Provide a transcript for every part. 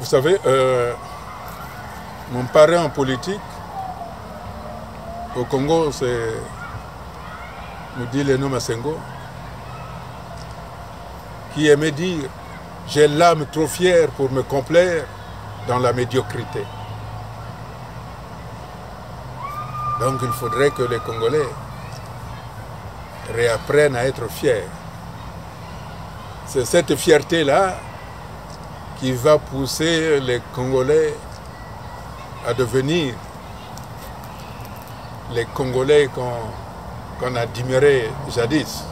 Vous savez, mon parrain en politique, au Congo, c'est Moudile Masengo, qui aimait dire « J'ai l'âme trop fière pour me complaire dans la médiocrité ». Donc il faudrait que les Congolais réapprennent à être fiers. C'est cette fierté-là qui va pousser les Congolais à devenir les Congolais qu'on admirait jadis.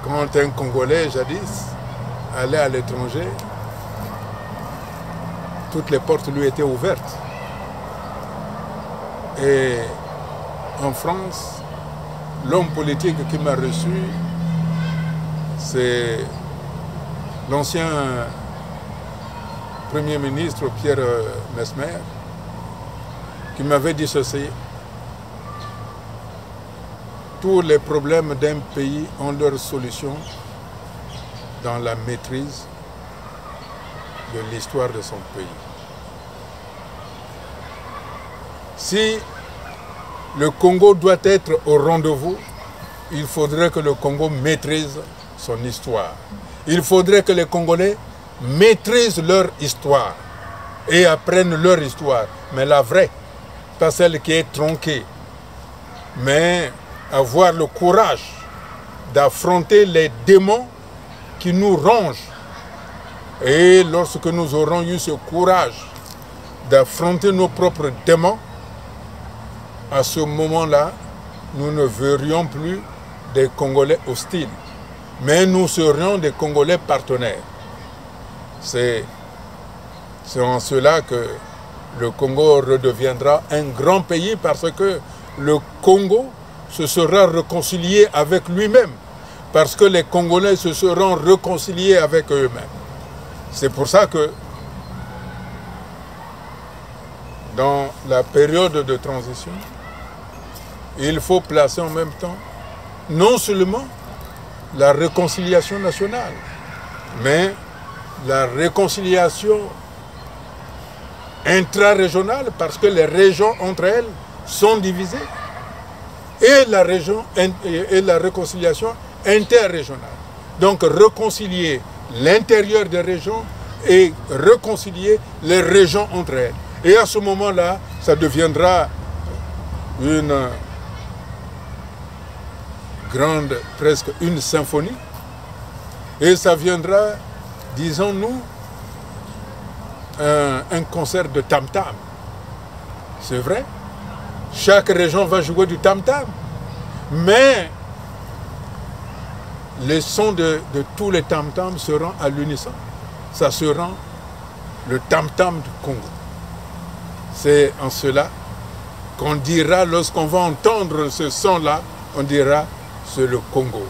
Quand un Congolais jadis allait à l'étranger, toutes les portes lui étaient ouvertes. Et en France, l'homme politique qui m'a reçu, c'est l'ancien Premier ministre Pierre Messmer, qui m'avait dit ceci: tous les problèmes d'un pays ont leur solution dans la maîtrise de l'histoire de son pays. Si le Congo doit être au rendez-vous, il faudrait que le Congo maîtrise son histoire. Il faudrait que les Congolais maîtrisent leur histoire et apprennent leur histoire, mais la vraie, pas celle qui est tronquée, mais avoir le courage d'affronter les démons qui nous rongent. Et lorsque nous aurons eu ce courage d'affronter nos propres démons, à ce moment-là, nous ne verrions plus des Congolais hostiles, mais nous serions des Congolais partenaires. C'est en cela que le Congo redeviendra un grand pays, parce que le Congo se sera réconcilié avec lui-même, parce que les Congolais se seront réconciliés avec eux-mêmes. C'est pour ça que dans la période de transition, il faut placer en même temps non seulement la réconciliation nationale, mais la réconciliation intra-régionale, parce que les régions entre elles sont divisées, et la réconciliation interrégionale. Donc réconcilier l'intérieur des régions et réconcilier les régions entre elles. Et à ce moment-là, ça deviendra une grande, presque une symphonie, et ça viendra, disons-nous, un concert de tam-tam. C'est vrai, chaque région va jouer du tam-tam, mais les sons de tous les tam-tams seront à l'unisson. Ça sera le tam-tam du Congo. C'est en cela qu'on dira, lorsqu'on va entendre ce son-là, on dira: c'est le Congo.